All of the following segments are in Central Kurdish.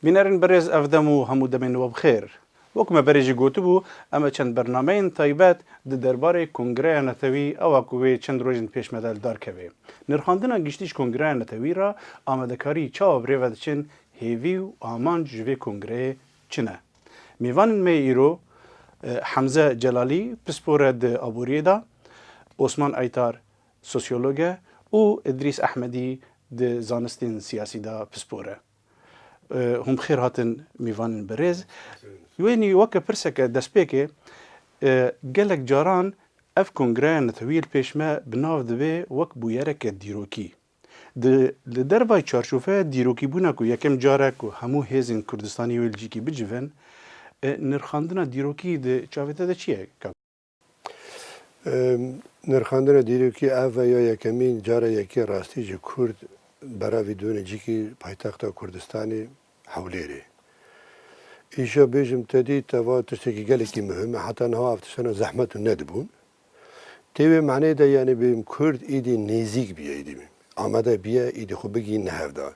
بینەرن بەڕێز ئەفدەم و هەموو دەمێنەوە بخێر. وەکمە بەرێژی گوتبوو ئەمە چەند بەرنامەیەن تایبەت دەربارەی کنگرەیە نەتەوی ئەوەکوێ چەند ڕۆژن پێشمەدەل دارکەوێ. نرخاندنا گشتیش کنگرەیە نەتەوی را ئامادەکاری چاوە برێڤە دەچن هێوی و ئامان ژوێ کنگرەیە چنە. میوانن مێ ئیرۆ حەمزە جەلالی پسپۆرە د ئابوریێدا، ئۆسمان ئایتار سۆسیۆلۆگە و ئیدریس ئەحمەدی د زانستین سیاسیدا پسپۆرە. هم خير هاتن میوانن برێز وێنی وەکە پرسەکە دەستپێکێ gelek caran ev kongreya netewî pêşme bi nav dibe wek bûyereke dîrokî. Li dervay çarşofe dîrokîbûna ku yekem carek ku hemû hêzên Kurdistanî û Lîcikî bicivin, nirxandina dîrokî di çavête de çi ye? Nirxandina dîrokî ev ya yekemîn cara yekê rastî ji Kurd beravî donêcikî paytexta Kurdistanê Hewlêrê. İşe bêjim tedî teva tiştekî gelekî mühim e heta niha ev tiştana zehmet û nedibûn. Têvê menê de yani bêm Kurd îdî nêzik biye îdî amade biye îdî xwe bigîn hevda.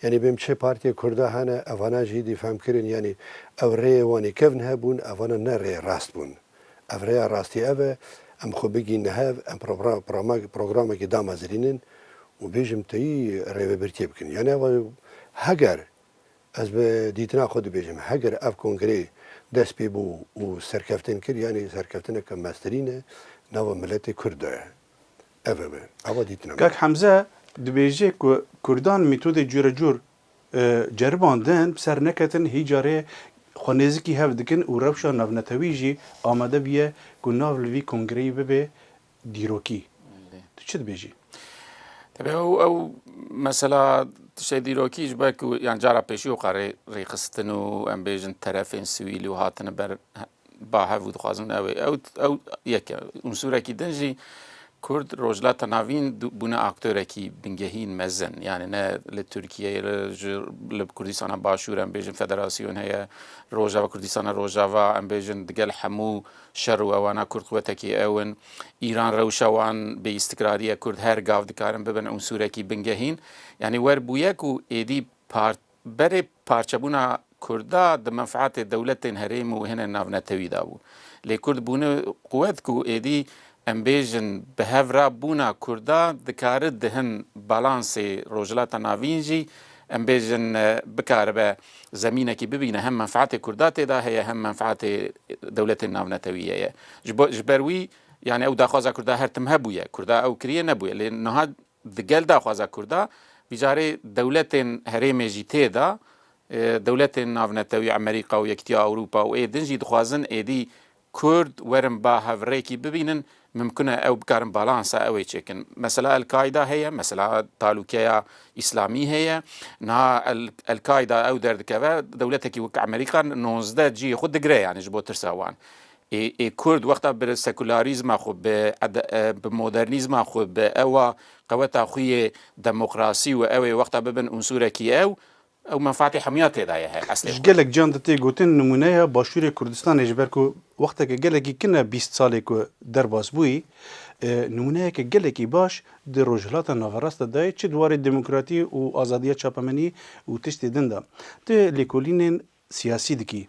Yani bêm çi partiye Kurda hene evana jî îdî femkirin yani ev rêyê wanê kevn hebûn evana ne rê rast bûn. Ev rêya rastî ev e em xwe bigîn hev em programekî damezirînin û bêjim teyî rêvebirtiye bikin. Yani ev heger ez bi dîtina xwe dibêjim heger ev kongrê dest pê bû û serkeftin kir yani serkeftineke mesterîn e nava milletê Kurd e. Ev e ava dîtina. Kak Hemze dibêje ku Kurdan mîtodê cure cûr ceribandin ser neketin hî carê xwenêzikî hev dikin û rewşa navnetewî jî amade biye ku nav li vî kongreyî bibe dîrokî. Tu çi dibêjî? Tabii ew mesela tiştê dîrokî ji ber ku yan cara pêşî û qarê rêxistin û em bêjin terefên sivîl û hatine ber bahev û dixwazin ew yek e. Unsurekî din jî Kurd rojlata navîn bûne aktörekî bingehîn mezin yani ne li Tirkiyeyê li Kurdistana Başûr em bêjin federasyon heye Rojava Kurdistana Rojava em bêjin digel hemû şer û ewana Kurd quwetekî ew in Îran rewşa wan bê îstikrariya Kurd her gav dikarin bibin unsurekî bingehîn yani wer bûye ku êdî berê parçebûna Kurda di menfaetê dewletên herêm û hinên navnetewî da bû. Lê Kurd bûne quwet ku êdî em bêjin bi hev re bûna Kurda dikarin dihin balansê rojhilata navîn jî em bêjin bikaribe zemînekî bibîne hem menfaetê Kurda têda heye hem menfaetê dewletên navnetewî ye. Ji ber wî yani ew daxwaza Kurda her tim hebûye. Kurda ew kiriye nebûye. Lê niha digel daxwaza Kurda vî carê dewletên herêmê jî têda dewletên navnetewî Amerîka û Yekîtiya Ewropa û êdin jî dixwazin êdî Kurd werin ba hevrekî bibînin mümkün e ew bikarin balansa ew ê çêkin. Mesela El-Kaida heye, mesela Talûkeya İslamî heye, niha El-Kaida ew derdikeve dewletekî wek Amerîka 19 ciyê xwe digire yani ji bo tirsa wan. Ê Kurd wexta bi sekûlarîzma xwe bi modernîzma xwe bi ewa qeweta xwe yê demokrasî û ew ê wexta bibin unsurekî ew ew menfaetê hemiya têda ye eslê. Ji gelek can di tê gotin numuneya Başûrê Kurdistanê ji ber ku wexteke gelekî kin e 20 salê ku derbas bûyî numuneyeke gelekî baş di rojhilata naverasta dayê çi dwarê demokratî û azadiya çapemenî û tiştê din da. Tu lêkolînên siyasî dikî.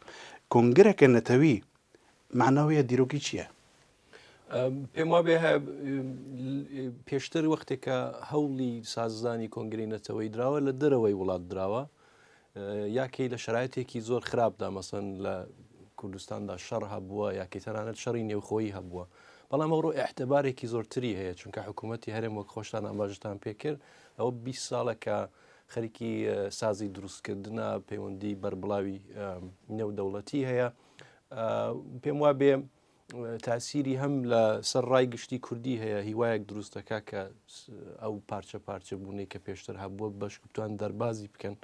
Kongreke netewî menawiya dîrokî çi ye? پێم وابێ پێشتر وەختێکە هەوڵی سازدانی کۆنگرەی نەتەوەی دراوە لە دەرەوەی وڵات دراوە یاکەی لە شرایەتێکی زۆر خراپدا مەسەن لە کوردستاندا شەڕ هەبووە یاکەی تەنانەت شەڕی نێوخۆیی هەبووە بەڵام ئەوڕۆ احتبارێکی زۆرتری هەیە چونکە حکوومەتی هەرێم وەک خۆشتان ئاماژتان پێکرد ئەوە 20 ساڵێکە خەریکی سازی دروستکردنە پەیوەندی بەربڵاوی نێودەوڵەتی هەیە پێم وابێ تاسیری هەم لە سەر ڕای گشتی کوردی هەیە هیوایەک دروستەکە کە ئەو پارچە پارچە بوونەی کە پێشتر هەبووە بەش بتوان دەربازی بکەن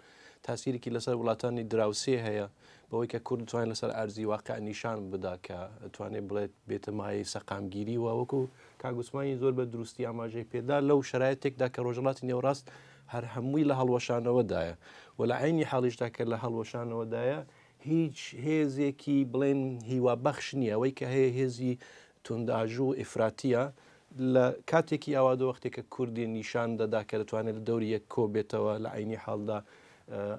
تاسیرێکی لەسەر وڵاتانی دراوسێ هەیە بەوەی کە کورد توانێت لەسەر ئەرزی واقع نیشان بدا کە توانێت بڵێت بێتە مایەی سەقامگیری و وەکو کاگوسمانی زۆر بە دروستی ئاماژەی پێدا لەو شرایەتێکدا کە ڕۆژهەڵاتی نێوڕاست هەر هەمووی لە هەڵوەشانەوەدایە و لە عینی حاڵیشدا کە لە هەڵوەشانەوەدایە هیچ هێزێکی بڵێن هیوا بەخش نییە ئەوەی کە هەیە هێزی تونداژوو و ئفراتیە لە کاتێکی ئاوادە وەختێکە کوردی نیشان دەدا کە دەتوانێت لە دەوری یەک کۆ بێتەوە لە عینی حاڵدا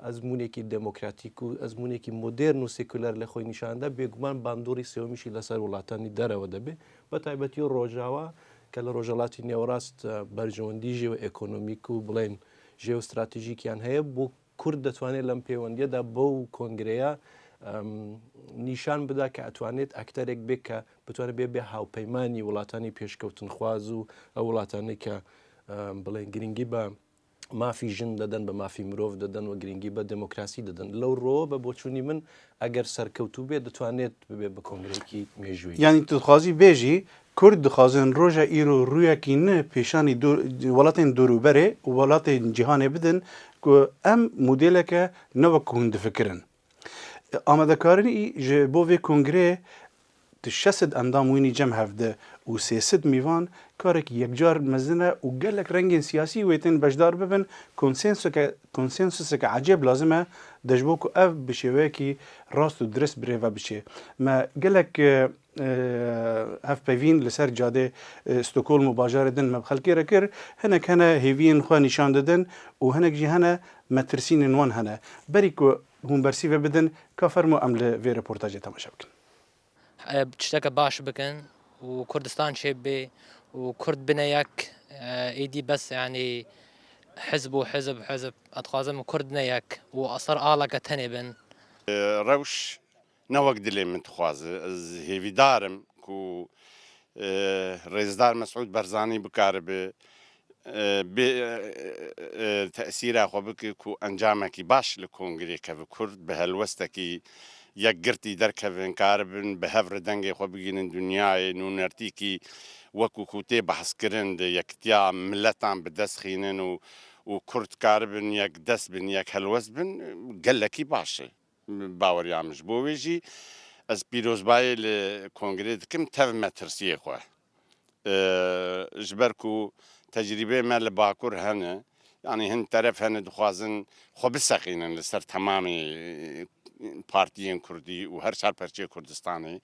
ئەزمونێکی دموکراتیک و ئەزمونێکی مدرن و سێکولەر لە خۆی نیشاندا بێگومان باندۆری سێوەمیشی لەسەر وڵاتانی دەرەوە دەبێت بە تایبەتی و ڕۆژاوە کە لە ڕۆژەڵاتی نێوەڕاست بەرژەوەندی ژێوە ئێکۆنۆمیک و بڵێن ژێو استراتیژیکیان هەیە بۆ کورد دەتوانێت لەم پەیوەندیەدا بەو کۆنگرەیە نیشان بدا کە ئەتوانێت ئەکتەرێک بێت کە بتوانێت بێ هاوپەیمانی وڵاتانی پێشکەوتن خواز و ئەو وڵاتانی کە بڵێن گرنگی بە مافی ژن دەدەن بە مافی مرۆڤ دەدەن و گرنگی بە دموکراسی دەدەن لەو ڕۆ بە بۆچوونی من ئەگەر سەرکەوتوو بێت دەتوانێت ببێت بە کۆنگرێکی مێژووی ینی دخوازی بێژی کورد دخوازن ڕۆژە ئیرۆ ڕوویەکی نە پێشانی وڵاتین دووروبەرێ و وڵاتین جیهانێ بدن ئەم مودێلەکە نەوەک هون دفکردن ئامادەکارنی ji bo vê kongrê di 600 endam wînî cem hevde û 300 mîvan karekî yekcar mezin e û gelek rengên siyasî wê tên bejdar bibin konsensuseke ecêb lazim e de ji bo ku ev bi şêweyekî rast û dirist birêve biçe me gelek hevpevîn li ser cadê Stockholm û bajarê din me bi xelkê re kir hinek hene hêviyên xwe nîşan didin û hinek jî hene metirsînên wan hene berî ku hûn bersîve bidin ka fermo em li vê reportajê temaşa bikin. tişteke baş bikin û Kurdistan çêbê û Kurd bine yek êdî bes yanî hizb û hizb etxwazim Kurd ne yek û ser aleke tenê bin. Rewş ne wek dilê min dixwaze ez hêvîdarim ku Rêzdar Mesûd Barzanî bikaribe تأثیرا خو بکی کو انجامکی باش لکنگری که کرد به هلوستکی یک گرتی در کفن کاربن به هفر دنگ خو بگینن دنیای نونرتی کی وکو کوته بحث کرن ده یکتیا ملتان به دست خینن و کرد کاربن یک دست بن یک هلوست بن گلکی باشه باوریامش بویجی از پیروزبای لکنگری دکم تف مترسیه خواه جبرکو تجربه ما لباكور هنا يعني هن طرف هنا دخوازن خو بسقينن لسر تمام بارتيين كردي وهر شهر برشي كردستاني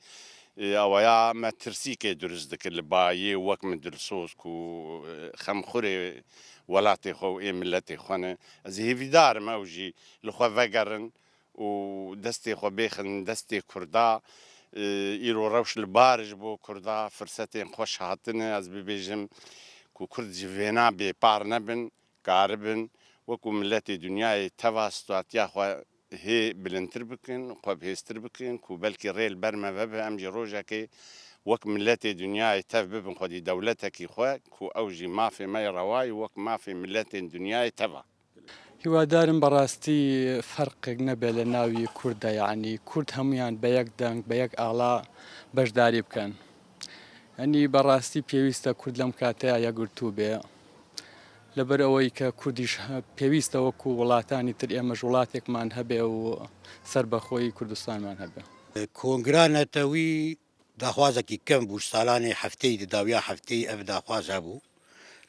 اويا ما ترسيك درز دك لباي وك من درسوس كو خمخوري ولاتي خو اي ملتي خونه زي فيدار موجي لخو فقرن ودستي خو بيخن دستي كردا ايرو روش البارج بو كردا فرصتين خوش هاتنه از ببيجم ku Kurd jivêna bêpar nebin karibin wekû milletê Dunyayê teva situatiya xwe hê bilindtir bikin xwe bihêztir bikin ku belkî rê li ber me vebe em jî rojekê wek milletê Dunyayê tev bibin xwedî dewletekî xwe ku ew jî mafê me rewayî wek mafê milletên Dunyayê teva. هیوادارم بەڕاستی فەرقێک نەبێت لە ناوی کووردە یعنی کورد هەمویان بە یەک دەنگ بە یەک ئاڵا بەشداری بکەن. ئەنی بەڕاستی پێویستە کورد لەم کاتەیە یەکگرتوو بێ لەبەر ئەوەی کە کوردیش پێویستە وەکو وڵاتانی تر ئێمەش وڵاتێکمان هەبێ و سربەخۆی کوردستانمان هەبێ. کۆنگرا نەتەوی داخوازێکی کەم بوو ساڵانی هەفتەی داویا هەفتەی ئەف داخواز هەبوو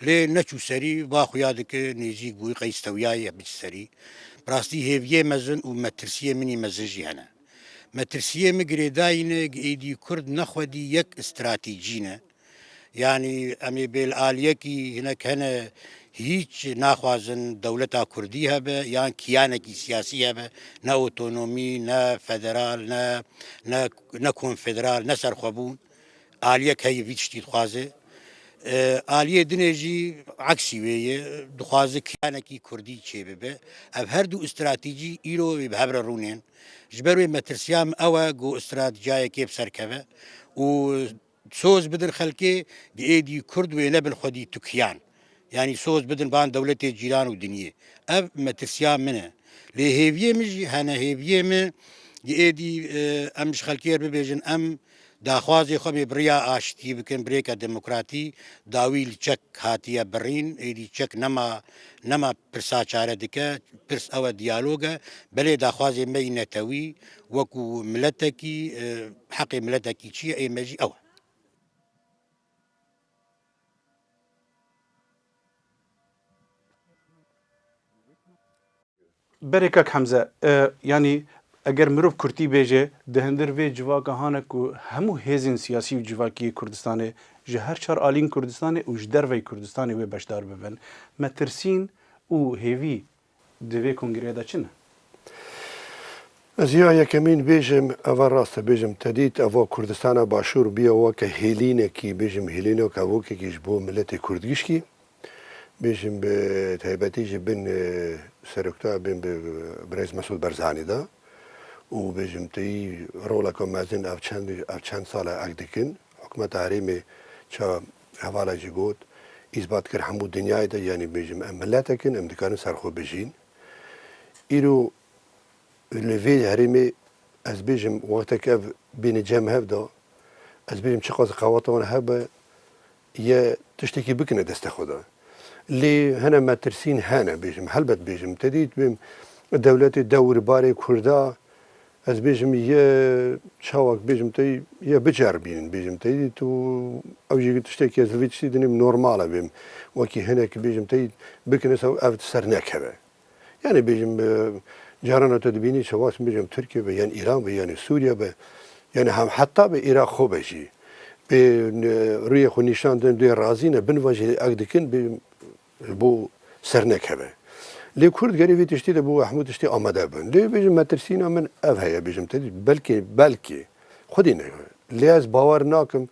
لێ نەچوو سەری با خویا دکە نێزیک بووی قەیستەویایە بچ سەری ڕاستی هێویە مەزن و مەترسیە منی مەزژی هەنە. مەترسیە مگرێداینە ئیدی کورد نەخوەدی یەک استراتیجینە یعنی ئەمێ بێلعالیەکی هینەک هەنە هیچ ناخوازن دەولەتا کوردی هەبە یان کیانێکی سیاسی هەبە نە ئۆتۆنۆمی نە فەدەرال نە کۆنفێدرال نە سەرخەبوون ئالیەک هەیە هیچ شتی دخوازێ ئالیە دنێژی عکسی وێیە دخوازە کیانێکی کوردی چێ ببێ ئەف هەردوو استراتیجی ئیرۆ هەبرە ڕوونێن ji ber wê metirsiyam ew e got stratejiyekê bi serkeve û soz bidin xelkê di êdî Kurd wê nebil xwedî tukiyan yanî soz bidin ban dewletê cîran û dinyê ev metirsiya min e lê hêviyê min jî hene hêviyê min di êdî em ji xelkê bibêjin em daxwazê xwe bê biriya aştî bikin birêka demokratî dawî li çek hatiye birîn êdî çek nema pirsa çare dike pirs ew e diyalog e belê daxwazê me yî netewî wekû milletekî heqê milletekî çi ye ême jî ew e. Berekek Hemze yanî eger mirov Kurtî bêje di hindir vê civaka hane ku hemû hêzên siyasî û civakiyê Kurdistanê ji her çar alîn Kurdistanê û ji derveyê Kurdistanê wê beşdar bibin. Me tirsîn û hêvî دوێ کنگرێدا چنە؟ Ez ya yekemîn bêjim eva rast e bêjim tedît eva Kurdistana Başûr biya weke hêlînekî bêjim hêlînek evokekî ji bo milletê Kurd giştî. Bêjim bi taybetî ji bin seroktaya bin bi Birêz Mesûd Barzanî da û bêjim teyî roleka mezin ev çend sala ek dikin. Hikûmeta herêmê ça hevala jî got îzbat kir hemû dinyayê de yanî bêjim em milletekin em dikarin serxwe bijîn. Îro li vê herêmê ez bêjim wextekî ev bêne cem hev da ez bêjim çi qas qewata wan hebe ye tiştekî bikine destê xwe de. Lê hene metirsîn hene bêjim helbet bêjim tedît bêm dewletê dewrbarê Kurda ez bêjim ye çawek bêjim teyî ye biceribînin bêjim teyî tu ew jî tiştekî ez li vê tiştî dinêm normal e bêm wekî hinekî bêjim teyî bikine ev ser nekeve. Yani bêjim caran te dibînî şewas bêjim Tirkiye be yan İran be yani Sûriye be yani hem heta be Iraq xwe be jî bê rûyê xwe nîşan din dê razî ne bin ve jî ek dikin bo ser nekeve. Lê Kurd gerî vê tiştî de bo hemû tiştî amade bin. Lê bêjim metirsîna min ev heye bêjim tedî belkî xwedî ne. Lê ez bawer nakim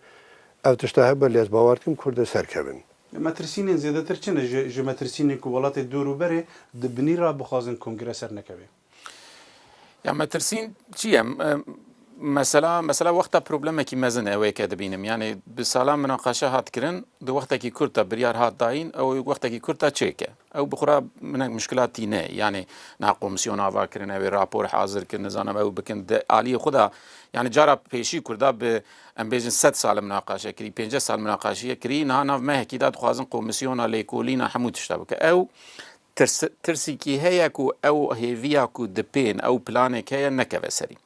ev tişta hebe lê ez bawer dikim Kurd e serkevin. مترسینên zêdetir çi ne ji metirsînên ku welatê dûrûberê di binî ra bixwazin kongre ser nekeve? Ya metirsîn çi ye? Mesela wexta problemekî mezin ewêke dibînim. Yani bi salan münaqeşe hat kirin di wextekî Kurd da biryar hat dayîn ew wextekî Kurd da çêke. Ew bi xwe minek mişkilat tîne. Yani na komisyon ava kirin ew ê rapor hazir kirin nizanim ew bikin di aliyê xwe da yani cara pêşî Kurda bi em bêjin 100 sal münaqeşe kirî 50 sal münaqeşiye kirî niha nav mehekî da dixwazin komisyona lêkolîna hemû tişta bike. Ew ترسێکی هەیە و ئەو هێڤیا و دپێن ئەو پلانێک هەیە نەکەوە سەری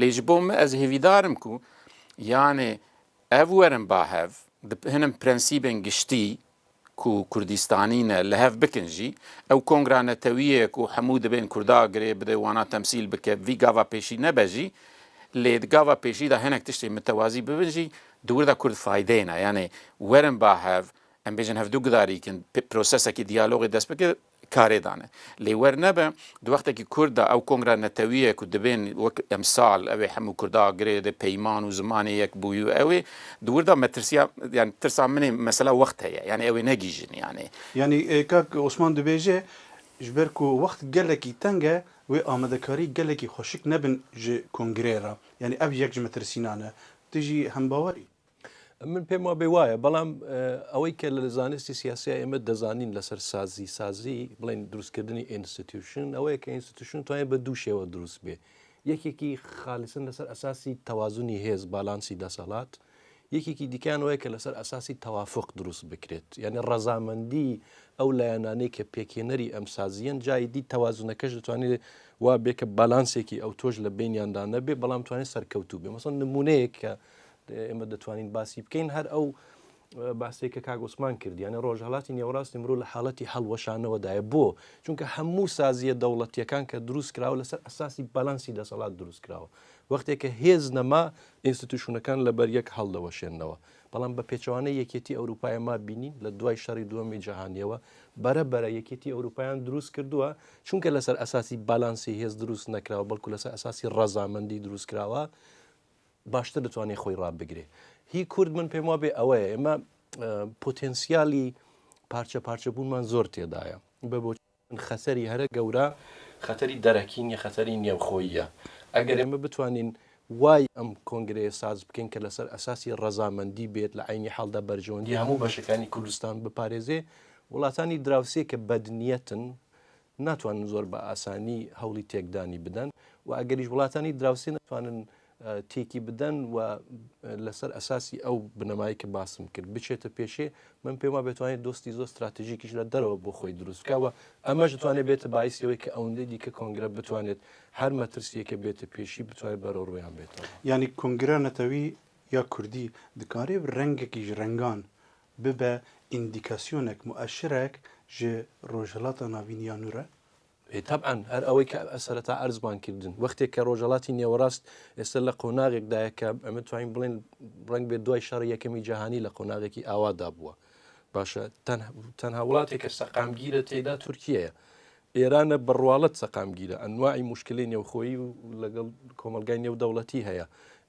لێژ بۆ من ئەز هێویدارم و یانێ ئەv وەرم با هەv هەنم پرەنسیبن گشتی و کوردستانینە لە هەv بکنجی ئەو کۆنگرانەتەویەک و هەموو دەبێن کووردا گرێ بدە وانە تەمسیل بکە وی گاوا پێشی نەبەژی لێ گاوا پێشیدا هەنێک تشتێ متەوازی ببنجی دووردا کورد فایدەیە یانێ وەرم با هەv ئەم بێژن هەفتوو گداریکن پرۆسەسێکی دیالۆغی دەست بکە کارێدانە لێ وەرنەبە دووەختێکی کووردا ئەو کۆنگرا نەتەویەک و دەبێن وەک ئەمساڵ ئەوێ هەموو کووردا گرێدە پەیمان و زمانی یەک بووی و ئەوێ دووردا مەترسیا یان ترسا منێ مەسەلا وەخت هەیە یعنی ئەوێ نەگیژن یعنی کاک عوسمان دەبێژێ ji ber ku wext gelekî teng e wê amadekarî gelekî xweşik nebin ji kongrê re yani ev yek ji metirsînan e tu jî hembawerî من پێم وابێ وایە بەڵام ئەوەی کە لە زانستی سیاسی ئێمە دەزانین لەسەر سازی بڵێن دروستکردنی ئینستیتیوشن ئەوەیە کە ئینستیتیوشن توانێت بە دوو شێوە دروست بێ یەکێکی خالیسن لەسەر ئەساسی تەوازنی هێز بالانسی دەسەڵات یەکێکی دیکانەوەی کە لەسەر ئەساسی تەوافق دروست بکرێت یعنی ڕەزامەندی ئەو لایەنانەی کە پێکێنەری ئەم سازیەن جای دی تەوازنەکەش دەتوانێت وا بێ کە بالانسێکی ئەو تۆش لە بینیاندا نەبێ بەڵام توانێت سەرکەوتوو بێ مەسەڵەن نمونەیەک کە ئێمە دەتوانین باسی بکەین هەر ئەو باسێکە کاگۆسمان کردیانە ڕۆژهڵاتی نێوەڕاستی مرۆ لە حاڵەتی هەڵوەشانەوەدایە بۆ چونکە هەموو سازیە دەوڵەتیەکان کە دروست کراوە لەسەر ئەساسی باlanسی دەسەڵات دروست کراوە وەختێکە هێز نەما ئینستیتیوشنەکان لەبەر یەک هەڵدەوەشێنەوە بەڵام بە پێچوانەی یەکێتی ئەوروپای ما بینین لە دوای شەڕی دووەمی جەهانیەوە بەرەبەرە یەکێتی ئەوروپایان دروست کردووە چونکە لەسەر ئەساسی باlanسی هێز دروست نەکراوە بەڵکو لەسەر ئەساسی ڕەزامەندی دروست کراوە باشتر دەتوانێت خۆی ڕابگرێ هی کورد من پێم وابێ ئەوەیە ئێمە پۆتێنسیالی پارچە پارچەبوونمان زۆر تێدایە بە بۆ خەتەری هەرە گەورە خەتەری دەرەکین یە خەتەری نێوخۆیە ئەگەر ئێمە بتوانین وای ئەم کۆنگرەیە ساز بکەین کە لەسەر ئەساسی ڕەزامەندی بێت لە عینی حەڵدا بەرژەوەندی هەموو بەشەکانی کوردستان بپارێزێ وڵاتانی دراوسێ کە بەدنیەتن ناتوانن زۆر بە ئاسانی هەوڵی تێکدانی بدەن و ئەگەریش وڵاتانی دراوسێ ناتوانن تێکی بدەن و لەسەر ئەساسی ئەو بنەمایی کە باسم کرد بچێتە پێشێ من پێم وا بێتوانێت دۆستی زۆر استراتژیکیش لە دەرەوە بۆ خۆی دروستکەوە ئەمەش دەتوانێت بێتە باعثەوەی کە ئەوەندەی دیکە کۆنگرە بتوانێت هەر مەترسیەکە بێتە پێشی بتوانێت بەرەو ڕۆیان بێتەوە ینی کنگرە نەتەوی یا کوردی دکارێ ڕەنگێکی ڕنگان ببە ئیندیکاسیۆنێک مؤشرێک ji ڕۆژهەڵاتە ناوینیان نورە طبعا هەر ئەوەی کە ئەسەرەتا ئەرزمان کردن وەختێک کە ڕۆژهڵاتی نێوەڕاست ئێستا لە قۆناغێکدایە کە ئەمە توانین بڵێن ڕنگ بێت دوای شەڕ یەکەمی جیهانی لە قۆناغێکی ئاوادا بووە باشە تەنها وڵاتێک کە سەقامگیرە تێدا تورکیەیە ئێرانە بڕواڵەت سەقامگیرە ئەنواعی مشکلی نێوخۆیی و لەگەڵ کۆمەلگای نێودەوڵەتی هەیە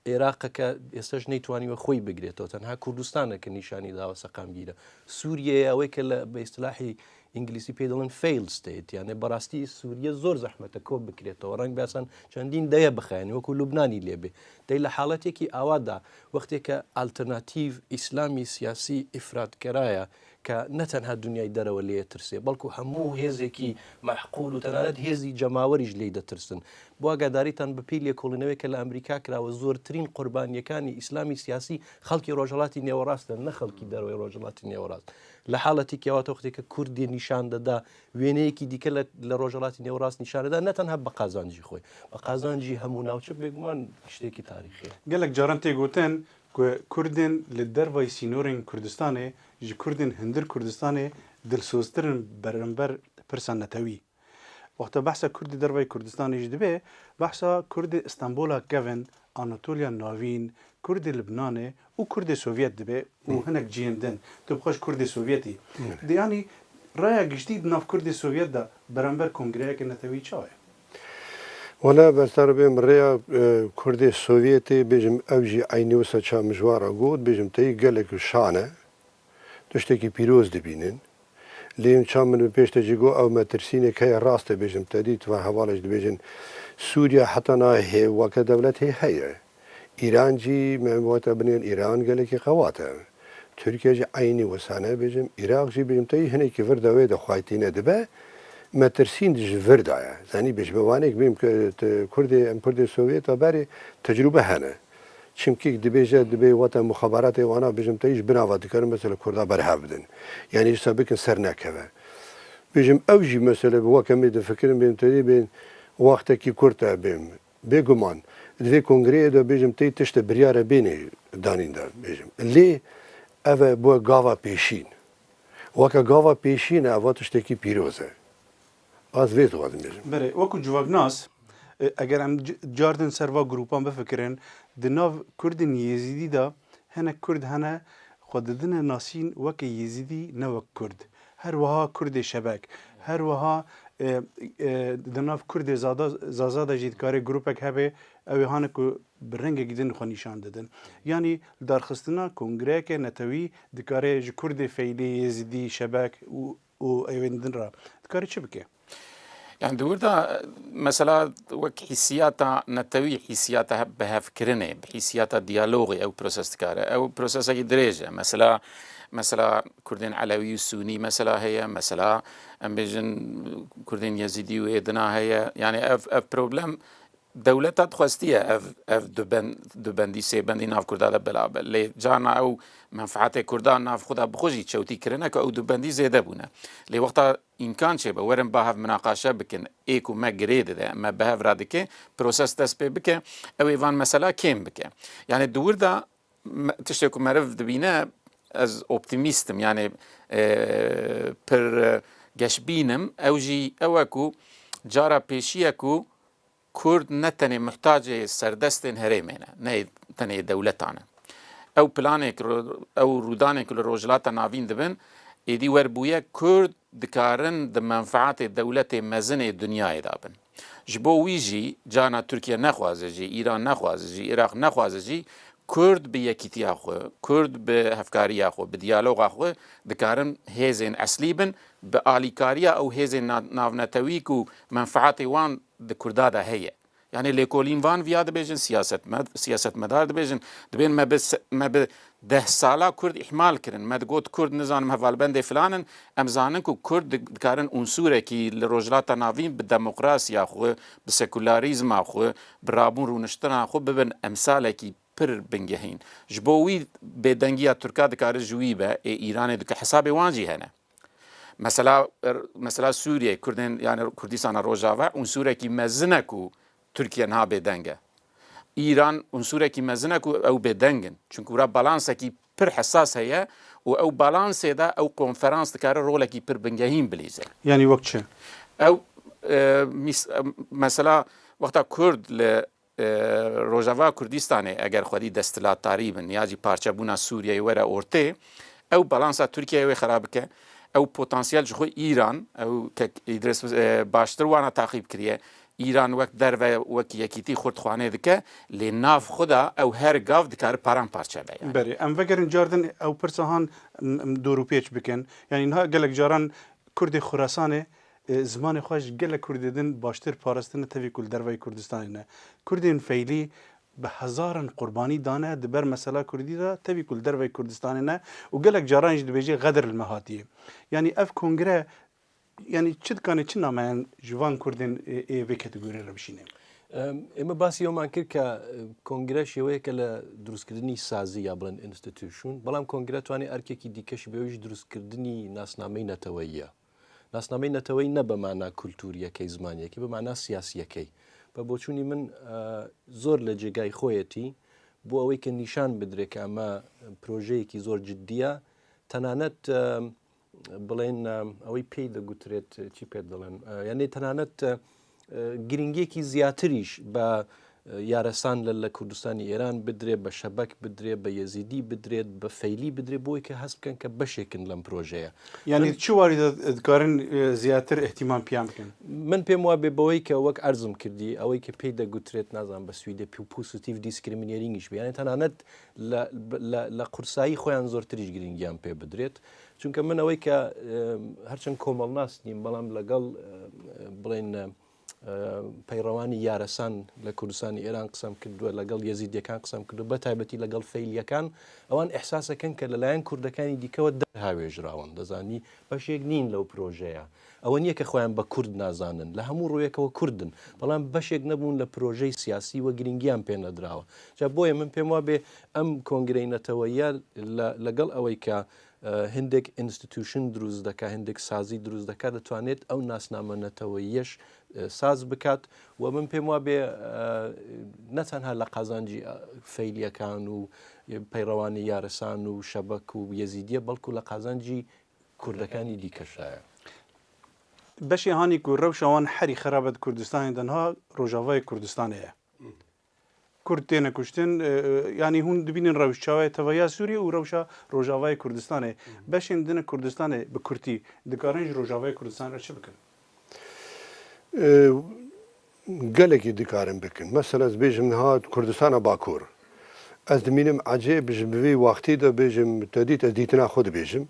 عێراقەکە ئێستش نەیتوانیوە خۆی بگرێتەوە تەنها کوردستانە کە نیشانی داوە سەقامگیرە سووریە ئەوەی کە لە بە ئیستلاحی ئینگلیسی پێ دەڵێن فیل ستیت یانێ بەڕاستی سووریە زۆر زەحمەتە کۆ بکرێتەوە ڕەنگ باسان چەندین دەیە بخایێنی وەکو لوبنانی لێبێ دەی لە حاڵەتێکی ئاوادا وەختێکە ئالتەرناتیڤ ئیسلامی سیاسی ئیفراتکەرایە کە نەتەنها دنیای دەرەوە لێ ترسێ بەڵکو هەموو هێزێکی مەحقول و تەنانەت هێزی جەماوەریش لێی دەترسن بۆ ئاگاداریتان بەپی لێکۆڵینەوەی کە لە ئەمریکا کراوە زۆرترین قوربانیەکانی ئیسلامی سیاسی خەڵکی ڕۆژهڵاتی نێوەڕاستە نە خەڵکی دەرەوەی ڕۆژهڵاتی نێوەڕاست لە حاڵەتی کەواتە وەختێکە کوردی نیشان دەدا وێنەیەکی دیکە لە ڕۆژهڵاتی نێوەڕاست نیشانەدا نەتەنها بە قازانجی خۆی بە قازانجی هەموو ناوچە بێگومان شتێکی تاریخی gelek caran tê gotin ku Kurdên li dervayê sînorên Kurdistanê ji Kurdên hindir Kurdistanê dilsoztirin berember pirsa netewî. Wexta behsa Kurdî dervayê Kurdistanê jî dibe behsa Kurdê İstanbula kevin Anatolya Navîn Kurdê Libnanê û Kurdê Sovyet dibe û hinek ciyên din tu bixweş Kurdê Sovyetî di yanî raya giştî di nav Kurdê Sovyet da berember kongreyekê netewî çawa ye ولا بەستار بێم ڕێیا کوردی سۆڤێتی بێژم ئەو ژی عینی وسە چا مژوارە گوت بێژم تی gelek şane tiştekî pîroz dibînin lêm ça min bi pêştecî got ew me tirsînek heye rast e bêjim te dît ve hevalej dibêjin Sûriya heta nahê weke dewlet hê heye İran cî me wate binên İran gelekî qewat e Tirkiye jî aynî wesane bêjim Iraq jî bêjim te hinekî vir de wê de xwaytîne dibe me tirsîn ji vir daye zanî bêj bi wanek bêm Kurdê em Kurdê Sovyeta berê tecrübe hene çimkî dibêje dibê wate muxebaratê wana bêjim te ji binava dikarin mesela Kurda berhev bidin yanî îsa bikin ser nekeve bêjim ew jî mesela bi weke me difikirin bêm te bên wextekî Kurd te bêm bêguman divê kongreyê de bêjim te tişte biryare bênê danîn de bêjim lê ev e bu gava pêşîn weke gava pêşîn e ev tiştekî pîroz e az vê dixwazim bêjim berê wekû civaknas eger em cardin serva grûpan bifikirin di nav Kurdên Yêzîdî da hinek Kurd hene xwe didine nasîn weke Yêzîdî ne wek Kurd her wiha Kurdê şebek her wiha di nav Kurdê zaza de jî dikarê grûpek hebe ew ê hane ku bi rengekî din xwe nîşan didin yanî darxistina kongreyeke netewî dikarê ji Kurdê feylê Yêzîdî şebek û evên din ra dikarê çi bike يعني دوردا مثلا وك حسياتا نتوي حسياتا بهفكرنه بحسياتا ديالوغي او بروسيس كاره او بروسيس دريجه مثلا كردين علوي وسوني مثلا هي مثلا ام بيجن كردين يزيدي وادنا هي يعني اف بروبلم دولتا تخواستيه اف دبندي سي بندي ناف كردا بلا لي جانا او منفعت كردان ناف خدا بخوجي تشوتي كرنك او دبندي زياده بونه لي وقتا امكان شي ورم بهاف مناقشه بكن ايكو ما جريد ده ما بهاف راديكي بروسيس تسبي بك او ايفان مثلا كيم بك يعني الدور ده تشتكو معرف دبينا از اوبتيميستم يعني بر جشبينم اوجي اوكو جارا بيشيكو كرد نتني محتاج سردستن هريمنا نه تني دولتانا او بلانك او رودانك لروجلات نافين دبن ايدي وربويه كرد دكارن د منفعات الدولة مزن الدنيا دابن جبو ويجي جانا تركيا نخوازجي ايران نخوازجي عراق نخوازجي كرد بيكيتيا خو كرد بهفكاريا خو بديالوغ خو دكارن هيزن اصليبن باليكاريا او هيزن نافنتويكو منفعات وان د كردادا هي يعني ليكولين وان فيا دبيجن سياسة مدار دبيجن دبين ما ب 10 سالا كرد احمال كرن ما تقول كرد نظام هفالبند فلان ام زانن كو كرد دكارن عنصر كي لروجلاتا نافين بالديمقراطيا خو بالسيكولاريزم خو برابون رونشتنا خو ببن امثال كي پر بنگهين جبوي بدنگيا تركا دكار جويبه ايران دك حساب وانجي هنا مثلا سوريا كردن يعني كردستان روجاوا عنصر كي مزنكو تركيا نها بدنگه ایران عنصر کی مزنک او بدنگن چون که را بالانس کی پر حساس هيا او بالانس دا او کنفرانس دکار رول کی پر بنگهیم بلیزه يعني وقت چه او مثلا وقتا کرد ل روجاوا کردستانه اگر خودی دستلات تقریبا یاجی پارچه بونا سوریه وره اورته او بالانس ترکیه و خراب که ئەو پۆتانسیال ji xwe ئیران ئەو ئیدرس باشتر وانە تاقیب کریە ئیران وەک دەرڤە وەک یەکیتی خورتخوانێ دکە لێ ناف خدا ئەو هەر گاو دکار پاران پارچە بە بەێ ئەم vەگەرن جاردن ئەو پرسەهان دۆر و پێچ بکەن یانیها gelek caran Kurdê Xurasanê zimanê xwe ji gelek Kurdê din baştir parastin tevî ku li derveyê Kurdistanê ne Kurdên feylî bi hezaran qurbanî dane di ber mesela Kurdî de tevî ku li derveyê Kurdistanê ne û gelek caran jî dibêje xedir li me hatiye yanî ev kongre yanî çi dikanê çi nameyan ji van Kurdên ê vê kategoriyê re bişîne ئێمە باسی ئەومان کرد کە کۆنگرە شێوەیەکە لە دروستکردنی سازی یا بڵێن ئینستیتوشن بەڵام کۆنگرە توانێت ئەرکێکی دیکەشی بەوەیش دروستکردنی ناسنامەی نەتەوەییە ناسنامەی نەتەوەی نە بەمانە کولتوریەکەی زمانیەکەی بەمانە سیاسیەکەی بە بۆچوونی من زۆر لە جێگای خۆیەتی بۆ ئەوەی کە نیشان بدرێت کە ئەمە پرۆژەیەکی زۆر جددیە تەنانەت بڵێن ئەوەی پێی دەگوترێت چی پێ دەڵێن یعنی تەنانەت گرنگێکی زیاتریش بە یارەسان لە کوردستانی ئێران بدرێت بە شەبەک بدرێت بە یەزیدی بدرێت بە فەیلی بدرێت بۆی کە هەست بکەن کە بەشێکن لەم پرۆژەیە یعنی چی واری دکارن زیاتر احتیمام پیان بکەن من پێم وابێ بەوەی کە وەک ئەرزم کردی ئەوەی کە پێی دەگوترێت نازان بە سویدە پوزیتیڤ دیسکریمینێرینگیش بیانێت تەنانەت لە قورسایی خۆیان زۆرتریش گرنگیان پێ بدرێت چونکە من ئەوەی کە هەرچەند کۆمەڵناس نیم بەڵام لەگەڵ بڵێن پەیڕەوانی یارەسان لە کوردستانی ئێران قسەم کردووە لەگەڵ یەزیدیەکان قسەم کردو بە تایبەتی لەگەڵ فەیلیەکان ئەوان ئەحساسەکەن کە لەلایەن کوردەکانی دیکەوە دەرهاوێژراون دەزانی بەشێک نین لەو پرۆژەیە ئەوە نییە کە خۆیان بە کورد نازانن لە هەموو ڕوویەکەوە کوردن بەڵام بەشێک نەبوون لە پرۆژەی سیاسی وە گرنگیان پێ نەدراوە جا بۆیە من پێم وابێ ئەم کۆنگرەی نەتەوەیە لەگەڵ ئەوەی کە هەندێک ئینستیتوشن دروست دەکات هەندێک سازی دروست دەکات دەتوانێت ئەو ناسنامە نەتەوەیەش ساز بکات و من پێم وابێ نەتەنها لە قازانجی فەیلیەکان و پەیڕەوانی یارەسان و شەبەک و یەزیدیە بەڵکو لە قازانجی کوردەکانی دیکەشایە بەشی هانی ku rewşawan herî xerabet Kurdistanê denha Rojavayê Kurdistanê ye Kurd têne kuştin yanî hûn dibînin rewşçawê teveya Sûriye û rewşa Rojavayê Kurdistanê beşên din Kurdistanê bi Kurtî dikarin ji Rojavayê Kurdistanê re çi bikin gelekî dikarin bikin mesela ez bêjim niha Kurdistana Bakur ez dimînim ecê ji vê wextî de bêjim tedît ez dîtina xwe dibêjim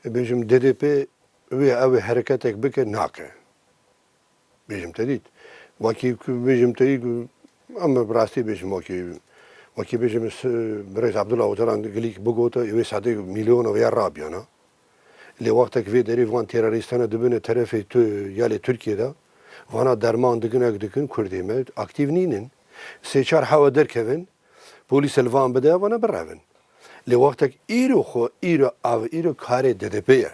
bêjim DDP wê ew ê hereketek bike nake bêjim tedît wekî bêjim tedît em bi rastî bêjim wekî bêjim Birêz Abdullah Öcalan gilîk bigota wê sedê milyona ya rabiyana lê wextek vê derî van terorîstane dibine terefê yalê Tirkiyeyê vana derman dikin dikin Kurdê me aktiv nînin sê çar hewa derkevin polîs elvan bide vana birevin lê wextek îro xwe îro karê DDP ye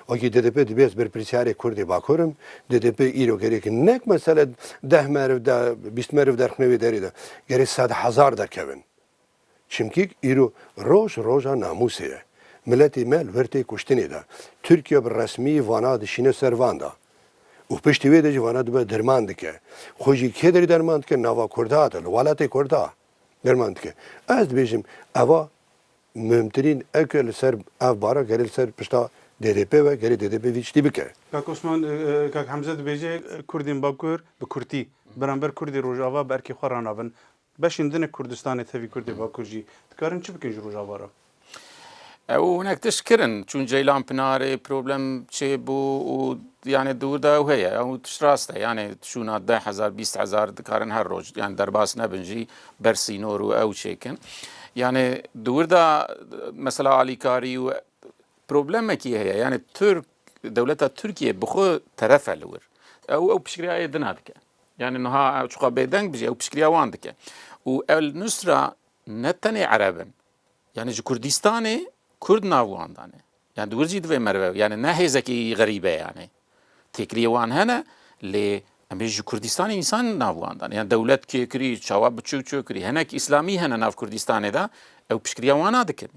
wekî DDP dibês berpirsiyarê Kurdê Bakurim DDP îro gerêkin nek mesele 10 meriv 20 meriv derxine wê derê de gerê 100,000 derkevin çimkî îro roj roja namûsê ye milletê me li wertê kuştinê de Tirkiye bi resmî vana dişîne ser van da û piştî wê de jî vana dibe derman dike xwe jî kê derî derman dike nava Kurda de li welatê Kurda derman dike ez dibêjim eva mühimtirîn eke li ser ev bara gerê li ser pişta DDP ve gerê DDP vî tiştî bike Kak Osman Kak Hemze dibêje Kurdên Bakur bi Kurtî beramber Kurdê Rojava bi erkê xwe ranavin beşên din Kurdistanê tevî Kurdê Bakur jî dikarin çi bikin ji Rojava re ئەو هەنێک تشکردن چون جەیلان پنارێ پرۆبلەم چێ بوو و یانێ دووردا و هەیە ئەو تش ڕاستە یانێ چوونە 10,000 20,000 دکارن هەر ڕۆژ یان دەرباس نەبنجی بەرسینۆر و ئەو چێکن یانێ دووردا مەسەلا ئالیکاری و پرۆبلەمێکی هەیە یانێ تورک دەولەتە تورکیە بخۆ تەرەفە لەور ئەو پشکریایە دنا دکە یانێ نها چوقا بێدەنگ بژێ ئەو پشکریا وان دکە و ئەل نووسرا نەتەنێ عەرەبن یانێ ji Kurdistanê Kurd navwandanê yani duwir jî divê merve yani ne hêzekî xerîb e yani têkiliyê wan hene lê em ê ji Kurdistanê însan navwandan yani dewlet kêkirî çawa biçûk çûkirî hinek îslamî hene nav Kurdistanê de ew piştgiriya wan nadikin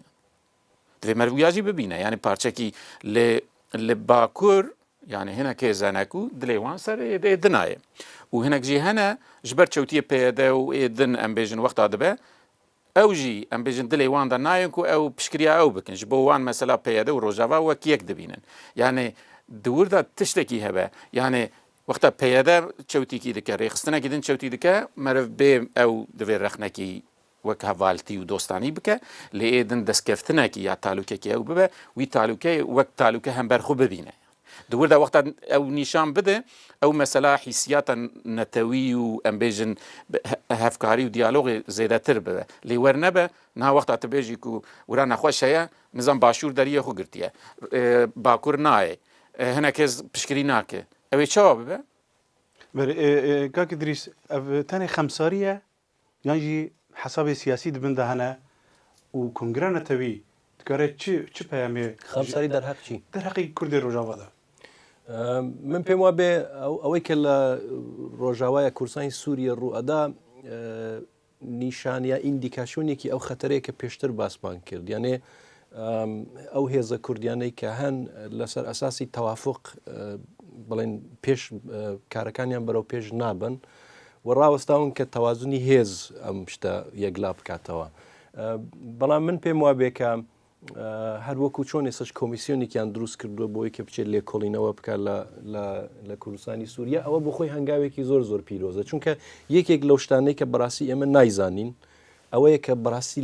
divê merviya jî bibîne yani parçekî li Bakur yani hinekê zenek û dilê wan ser ê din aye û hinek jî hene ji ber çewtiyê PYD û ê din em bêjin wexta dibe ئەوژی ئەم بێژن دلێ واندا نایەن و ئەو پشکریا ئەو بکەن ji بۆ وان مەسەلا پێیەدە و ڕۆژاوا وەک یەک دەبینن یانێ دووردا تشتێکی هەبە یانێ وەختە پێیەدە چەوتێکی دکە ڕێخستنەکی دن چەوتی دکە مەرەف بێ ئەو دەوێت ڕەخنەکی وەک هەڤالتی و دۆستانی بکە لێ ئێدن دەستکەفتنەکی یا تالوکێکی ئەو ببە وی تالوکەی وەک تالوکە هەمبەرخۆ ببینە دووردا وەختە ئەو نیشان بدە ئەو مەسەلا حیسیاتە نەتەوی و ئەمبێژن هەفکاری و دیالۆغی زێدەتر ببە لێ وەرنەبە ناوەختە تبێژی و ورا نەخۆش هەیە نزان باشوور دەریە خۆ گرتیە باکوور نایە هەنێک کەس پشکری ناکە ئەوێ چاوا ببە کاکی دریس تەنێ خەمساریە یانجی حسابی سیاسی دبندا هەنە و کنگرە نەتەوی دکارێت چ پەیامێ خەمساری دەرهەق چی دەرهەقی کوردی ڕۆژاوادا من پێم وا بێ ئەوەی کە لە ڕۆژاوایە کورسانی سووریە ڕوئەدا نیشانیا ئیندیکاسیۆنێکی ئەو خەتەرەیە کە پێشتر باسمان کرد یانێ ئەو هێزە کوردیانەی کە هەن لەسەر ئەساسی تەوافق بڵێن پێش کارەکانیان بەرەو پێش نابن و ڕاوەستاون کە تەوازنی هێز ئەم شتە یەکلا بکاتەوە بەڵام من پێم وا بێ کە هەر وەکو چۆن ێسش کۆمیسیۆنێکیان دروست کردووە بۆی کە بچێت لێکۆڵینەوە بکات لە کوردستانی سووریا ئەوە بۆ خۆی هەنگاوێکی زۆر پیرۆزە چونکە یەکێک لەو شتانەی کە بەڕاستی ئێمە نایزانین ئەوەیە کە بەڕاستی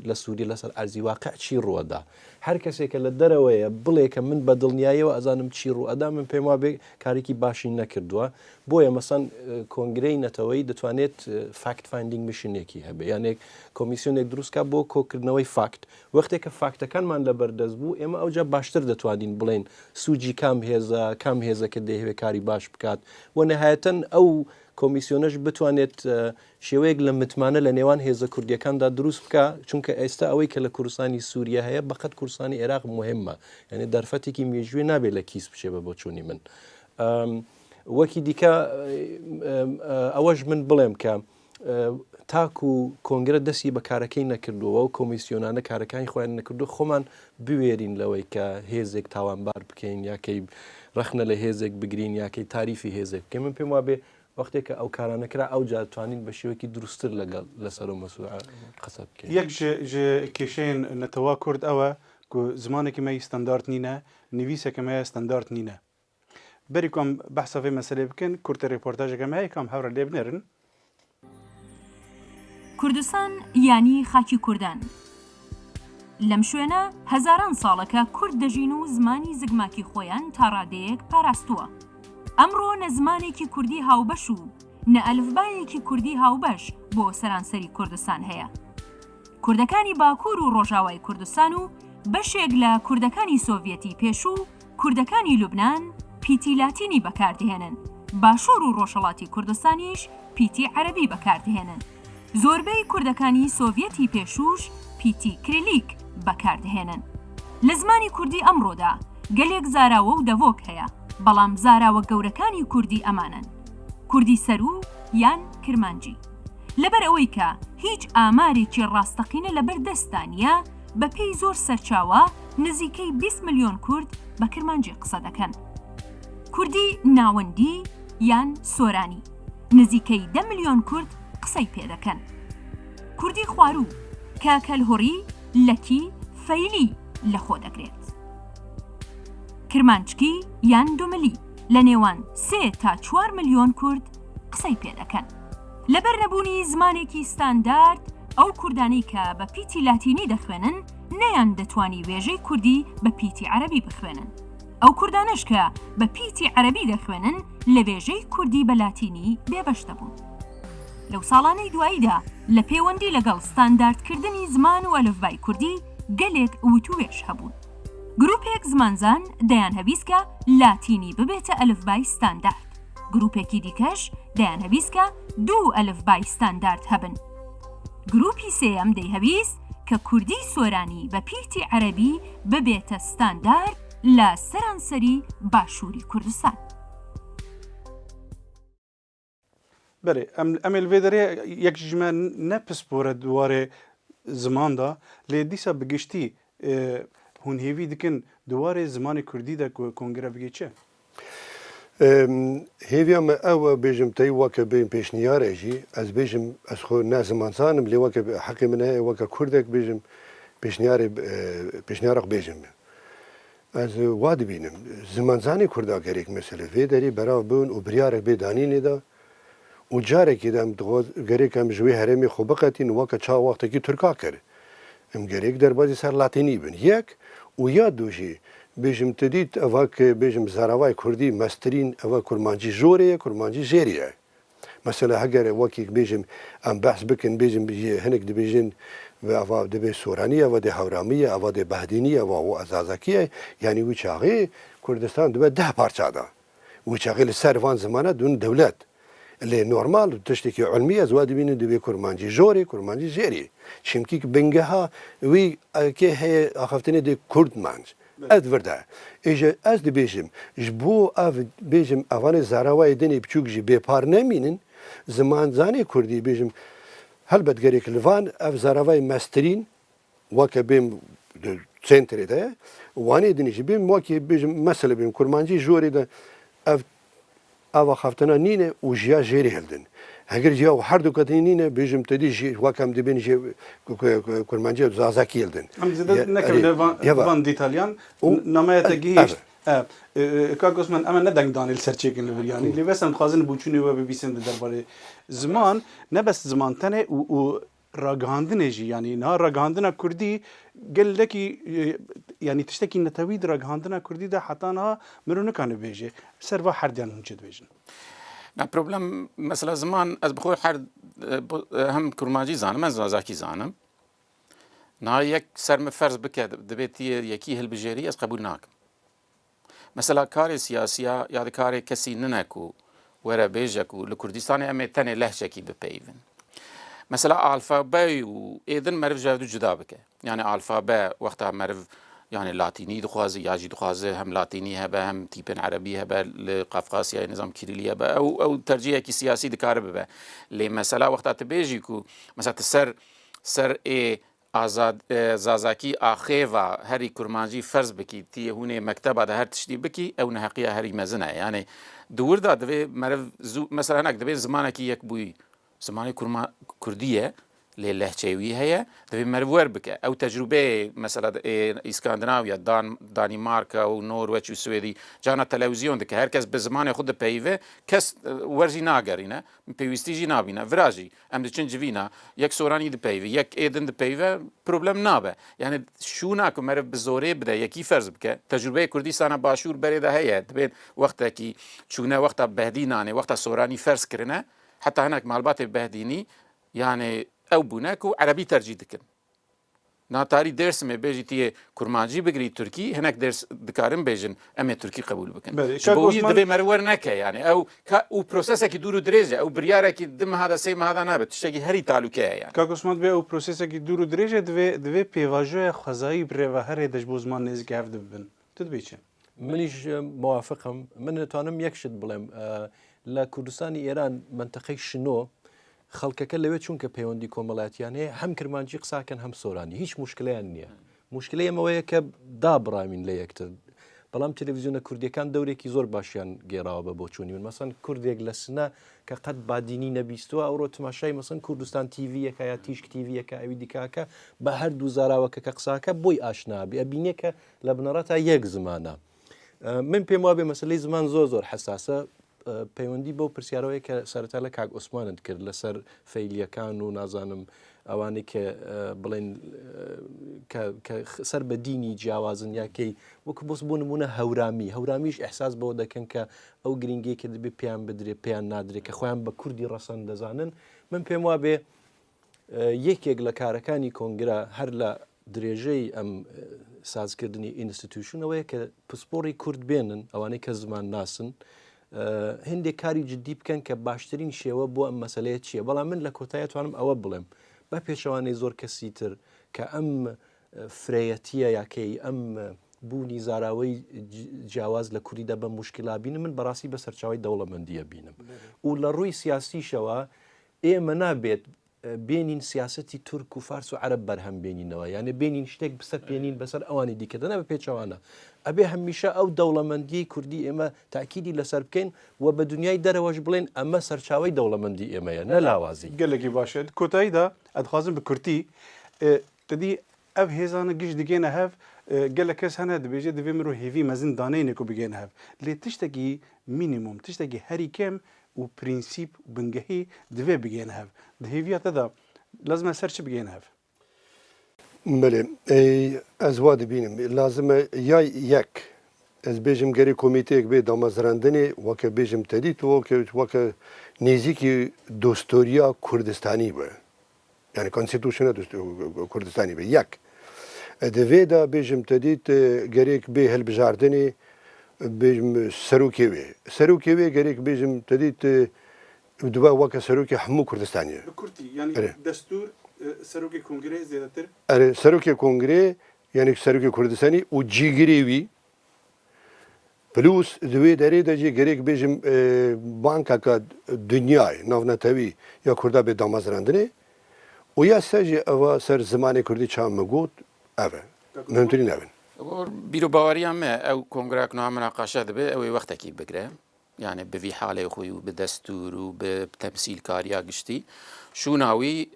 لە سووری لەسەر ئەرزی واقع چی ڕوەدا هەر کەسێکە لە دەرەوەیە بڵێ کە من بە دڵنیایەوە ئەزانم چی ڕوئەدا من پێم وا بێ کارێکی باشی نەکردووە بۆیە مەسەن کۆنگرەی نەتەوەی دەتوانێت فاکت فایندینگ میشنێکی هەبێ یانێک کۆمیسیۆنێک دروستکە بۆ کۆکردنەوەی فاکت وەختێک کە فاکتەکانمان لە بەردەست بوو ئێمە ئەوجا باشتر دەتوانین بڵێن سوجی کام هێزەکە دەیەوێت کاری باش بکات و نەهایەتەن ئەو کۆمیسیۆنەش بتوانێت شێوەیەک لە متمانە لە نێوان هێزە کوردیەکاندا دروست بکە چونکە ئێستا ئەوەی کە لە کوردستانی سووریا هەیە بەقەت کوردستانی عێراق مهمە یعنی دەرفەتێکی مێژوێ نابێت لە کیس بچێ بە بۆ چوونی من وەکی دیکە ئەوەش من بڵێم کە تاکو کۆنگرە دەستی بە کارەکەی نەکردووە و کۆمیسیۆنانە کارەکانی خۆیان نەکردو خۆمان بوێرین لەوەی کە هێزێک تاوانبار بکەین یاکەی ڕەخنە لە هێزێک بگرین یاکەی تاریفی هێزێک بکەین من پێم وا بێ وەختێکە ئەو کارانەکرا ئەو جاتوانین بە شێوەکی دروستتر لەگەڵ لەسەر و مەسوول قسە بکەین یەک کێشەیەن نەتەوا کورد ئەوە زمانێکی مەی ستاندارد نینە نویسێکە مەیە ستاندارد نینە بەری کۆم بەحسەفەی مەسەلێ بکەن کورتە ڕێپۆرتاژەکە مەیە کام هەورە لێ بنێرن کوردستان یانی خاکی کوردان لەم شوێنە هەزاران ساڵەکە کورد دەژین و زمانی زگماکی خۆیان تا ڕادەیەک پاراستووە ئەمڕۆ نە زمانێکی کوردی هاوبەش و نە ئەلفبایەکی کوردی هاوبەش بۆ سەرانسەری کوردستان هەیە کوردەکانی باکوور و ڕۆژاوای کوردستان و بەشێک لە کوردەکانی سۆڤیەتی پێشوو کوردەکانی لوبنان پیتی لاتینی بەکاردهێنن باشوور و ڕۆژهەڵاتی کوردستانیش پیتی عەرەبی بەکاردهێنن زۆربەی کوردەکانی سۆڤیەتی پێشووش پیتی کریلیک بەکاردهێنن لە زمانی کوردی ئەمڕۆدا گەلێک زاراوە و دەڤۆک هەیە بەڵام زاراوە گەورەکانی کوردی ئەمانن کوردی سەرو یان کرمانجی لەبەر ئەوەی کە هیچ ئامارێکی ڕاستەقینە لەبەر دەستانیە بە پێی زۆر سەرچاوە نزیکەی 20 ملیۆن کورد بە کرمانجی قسە دەکەن کوردی ناوەندی یان سۆرانی نزیکەی 10 ملیۆن کورد قسەی پێ دەکەن کوردی خواروو کە کەلهۆڕی لەکی فەیلی لەخۆ دەگرێت کرمانچکی یان دوملی لە نێوان 3 تا 4 ملیۆن کورد قسەی پێ دەکەن لەبەر نەبوونی زمانێکی ستاندارد ئەو کوردانەی کە بە پیتی لاتینی دەخوێنن نەیان دەتوانی وێژەی کوردی بە پیتی عەرەبی بخوێنن ئەو کوردانەش کە بە پیتی عەرەبی دەخوێنن لە وێژەی کوردی بە لاتینی بێبەش دەبوون لەو ساڵانەی دواییدا لە پەیوەندی لەگەڵ ستانداردکردنی زمان و ئەلفبای کوردی گەلێک وتوێژ هەبوون گروپێک زمانزان دەیان هەویستکە لاتینی ببێتە ئەلفبای ستاندارد گروپێکی دیکەش دەیان هەویستکە 2 ئەلفبای ستاندارد هەبن گروپی سێیەم دەیهەویست کە کوردی سۆرانی بە پیتی عەرەبی ببێتە ستاندارد لە سەرانسەری باشووری کوردستان بەێ ئەمێ لێ دەرێ یەک ژمە نەپسپۆرە دووارێ زماندا لێ دیسە بگشتی هونهێوی دکن دووارێ زمانی کوردی دە کۆنگرە بگەی چێ هێویامە ئەوە بێژم تەی وەکە بین پێشنیارێژی ئەس بێژم ئەس خۆ نازمانزانم لێ وەکە حەقی من هەیە وەکە کوردێک بێژم پێشنیارق بێژم ئەس وا دبینم زمانزانی کووردا گەرێک مەسلە vê derê berav bûn û biryarek bê danînê da û carekê de em gerek em ji wê herêmê xwe biqetîn weke ça wextekî Tirka kir em gerek derbasî ser Latînî bin yek û ya du jî bêjim tu dît evak bêjim zaravay Kurdî mestirîn ev kurmancî jorê ye kurmancî jêrî ye mesela heger wekî bêjim em behs bikin bêjim hinek dibêjin ve ava dibê Soranî ye ve de hewramî ye ava de behdînî ye ava ezazakî ye yanî wî çaxê Kurdistan dibe 10 parça da wî çaxê li ser van zimana dûn dewlet lê normal tiştekî ilmî ez wa dibînin divê kurmancî jorê kurmancî jêrî çimkî bingeha wî kê heye axaftinê de Kurd manc ez virde êje ez dibêjim ji bo ev bêjim evanê zarawayê denê biçûk jî bêpar nemînin zimanzanê Kurdî bêjim helbet gerek li van ev zaravayê mestirîn weke bêm centrê de wanê dinî jî bêm wekî bêjim mesele bêm kurmancî jorê de ev ava xaftina nîne û jiya jêrî hildin heger jiya her du ketî nîne bêjim te dî jî wekem dibên jê kurmancî zazakî hildin em zêde nekevne van dîtalyan namaya te gihîşt Kak Osman em nedeng danî li ser çêkin li vir yanî lê wes em dixwazin bûçûnê we bibîsin di derbarê ziman ne bes ziman tenê û ragihandinê jî yanî niha ragihandina Kurdî gelekî yanî tiştekî netewî di ragihandina Kurdî de heta niha mirov nikane bêje ser va herdiyan hûn çi dibêjin problem mesela ziman ez bi xwe her hem kurmancî zanim ez zazakî zanim niha yek ser min ferz bike divê tiyê yekî hilbijêrî ez qebûl nakim mesela karê siyasiya ya di karê kesî nine ku were bêje ku li Kurdistanê em ê tenê lehçekî bipeyvin mesela alfabe û êdin meriv ji hev du cuda bike yani alfabe wexta meriv yani Latînî dixwaze ya jî dixwaze hem Latînî hebe hem tîpên erebî hebe li Qafqasyayê nizam Kirîlî hebe ew tercihekî siyasî dikare bibe lê mesela wexta tu bêjî ku mesela tu ser ê zazakî axêva herî kurmancî ferz bikî tiyê hûnê mekteba de her tiştî bikî ew neheqiya herî mezin e yani di wir da divê meriv zû mesela hinek divê zimanekî yek bûyî zimanê Kurdî ye lê lehçeyê wî heye divê meriv wer bike ew tecrübeyê mesela İskandinavya Danîmarka û Norweç û Swêdî cana televîzyon dike herkes bi zimanê xwe dipeyve kes wer jî nagerîne pêwîstî jî nabîne vira jî em diçin civîna yek soranî dipeyve yek êdin dipeyve problem nabe yani şûna ku meriv bi zorê bide yekî ferz bike tecrübeyê Kurdîstana başûr berê de heye dibên wextekî çûne wexta behdînanê wexta soranî ferz kirine heta hinek malbatê behdînî yani ew bûne ku erebî tercîh dikin natarî Dêrsimê bêjî tiyê kurmancî bigirî Tirkî hinek ders dikarin bêjin em ê Tirkî qebûl bikin ji bo wî divê meriv wer neke yani ew û prosesekî dûr û dirêj e ew biryarekî di meha de sê meha de nabe tiştekî herî talûke ye yani Kak Osman bê ew prosesekî dûr û dirêj e divê pêvajoya xwezayî bi rêveherê de ji bo ziman nêzîkî hev dibin tu dibê çi منیش موافقم من دەتوانم یەک شت بڵێم لە کوردستانی ئێران منتەقەی شنۆ خەڵکەکە لەوێ چونکە پەیوەندی کۆمەڵایەتیان هەیە هەم کرمانجی قساکەن هەم سۆرانی هیچ مشکلیان نییە مشکلی ئەمەوەیە کە دابڕامین لە یەکتر بەڵام تەلەڤیزیۆنە کوردیەکان دەورێکی زۆر باشیان گێڕاوە بە بۆچوونی من مەسەن کوردێک لە سنە کە قەت بادینی نەبیستووە ئەوڕۆ تماشای مەسەن کوردستان تیڤیەکە یا تیشک تیڤیەکە ئەوی دیکاکە بە هەردوو زاراوەکە کە قساکە بۆی ئاشنابی ئەبینێکە لە بنەڕەتا یەک زمانە من پێم وابێ مەسلەی زمان زۆر حساسە پەیوەندی بەو پرسیارەوەی کە سەرەتا لە کاک ئۆسمانت کرد لەسەر فەیلیەکان و نازانم ئەوانەی کە بڵێن سەر بە دینی جیاوازن یاکەی وەکو بۆس بۆ نمونە هەورامیش ئەحساس بەوە دەکەن کە ئەو گرنگی کە دەبێت پێیان بدرێت پێیان نادرێت کە خۆیان بە کوردی ڕەسەن دەزانن من پێم وابێ یەکێک لە کارەکانی کۆنگرا هەر لە درێژەی ئەم سازکردنی ئینستیتوشنەوەیە کە پسپۆڕی کورد بێنن ئەوانەی کە زمان ناسن هەندێک کاری جددی بکەن کە باشترین شێوە بۆ ئەم مەسلەیە چییە بەڵام من لە کۆتایی توانم ئەوە بڵێم بە پێشەوانەی زۆر کەسی تر کە ئەم فرەیەتیە یاکەی ئەم بوونی زاراوەی جیاواز لە کووریدا بە مشکلا بینم من بەڕاستی بە سەرچاوی دەوڵەمەندیە بینم و لە ڕووی سیاسیشەوە ئێمە نابێت بینین سیاستی تورک و فارس و عرب بەرهەم بینینەوە یعنی بینین شتێک بسەر بێنین بەسەر ئەوانی دیکەدەنە بە پێچەوانە ئەبێ هەمیشە ئەو دەوڵەمەندی کوردی ئێمە تاکیدی لەسەر بکەین و بە دنیای دەرەوەش بڵێن ئەمە سەرچاوی دەوڵەمەندی ئێمەیە نەلاوازی gelekî baş e kotayî da ez dixwazim bi Kurtî tedî ev hêzane giş digêne hev gelek kes hene dibêje divê mirov hêvî mezin daneyne ku bigêne hev lê tiştekî minîmum tiştekî herî kêm û prensîp û bingehî divê bigêne hev di hêviya te de lazim e ser çi bigêne hev بله ez wa dibînim lazim e ya yek ez bêjim gerê komîteyek bê damezrandinê weke bêjim tedît weke nêzîkî dostoriya Kurdistanî be yani konstitûsyona Kurdistanî be yek divê de bêjim tedît gerek bê hilbijardinê bêjim serokê wê serokê wê gerek bêjim tedît dibe weke serokê hemû Kurdistanê bi Kurtî yani destûr serokê kongrê zêdetir serokê kongrê yani serokê Kurdistanî û cîgirê wî Plus divê derê de jî gerek bêjim bankeka dunyayê navnetewî ya Kurda bê damezrandinê û ya ser jî eva ser zimanê Kurdî ça me got ev e mehimtirîn ev in بیرۆباوەریان me ew kongreekna menaqaşe dibe ew ê wextekî bigire yani bi vî halê xwe û bi destûr û bi temsîlkariya giştî şûna wî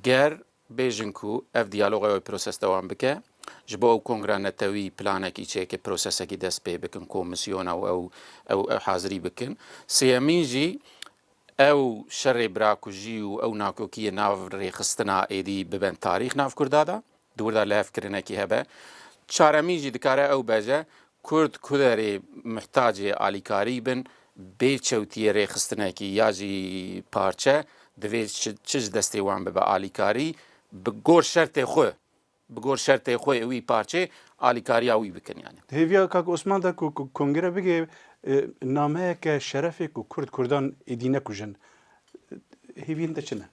ger bêjin ku ev diyaloga ew proses dewam bike ji bo ew kongre netewî planekî çêke prosesekî dest pê bikin komisyona û ew hazirî bikin sêyemîn jî ew şerê birakujî û ew nakokiyê nav rêxistina êdî bibin tarîx nav Kurda da di wir de levkirinekî hebe çaremîn jî dikare ew beje Kurd kuderê mihtacê alîkarî bin bê çewtiyê rêxistinekî ya jî parçe divê çi ji destê wan bibe alîkarî bi gor şertê xwe bi gor şertê xwe wî parçê alîkariya wî bikin yani hêviya kak Osman da ku kongre bigê nameyeke şerefê ku Kurdan êdî nekujin hêviyên te çi ne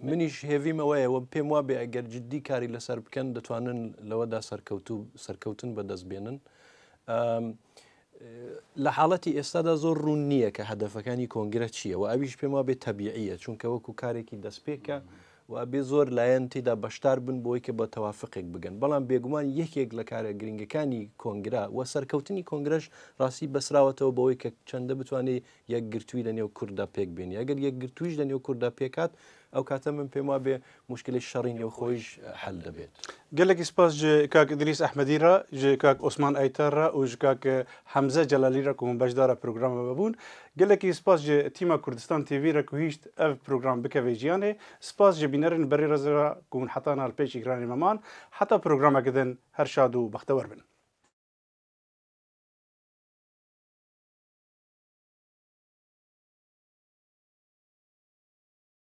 منیش هێویمەوەیە و پێم وابێ ئەگەر جددی کاری لەسەر بکەن دەتوانن لەوەدا سەرکەوتن بەدەستبێنن لە حاڵەتی ئێستادا زۆر ڕوون نییە کە هەدەفەکانی کۆنگرە چییە و ئەویش پێم وابێ تەبیعیە چونکە وەکو کارێکی دەستپێکە و بێ زۆر لایەن تێدا بەشدار بن بۆی کە بە تەوافقێک بگەن بەڵام بێگومان یەکێک لە کارە گرنگەکانی کۆنگرا و سەرکەوتنی کۆنگرەش ڕاستی بەسراوەتەوە بەوەی کە چەندە بتوانێت یەکگرتووی لە نێو کووردا پێک بێنی ئەگەر یەکگرتوویش لە نێو کووردا پێکات ئەو کاتە من پێم وابێ مشکلی شەڕی نێو خۆیش حەل دەبێت gelekî spas ji kak İdrîs Ehmedî re ji kak Osman Eytar re û ji kak Hemze Celalî re ku min bejdara programa bibûn gelekî spas ji tîma Kurdistan TV re ku hîşt ev program bikeve jiyanê spas ji bînerên berê re ku min heta nal pêşî giranê meman heta programeke din her şad û bextewer bin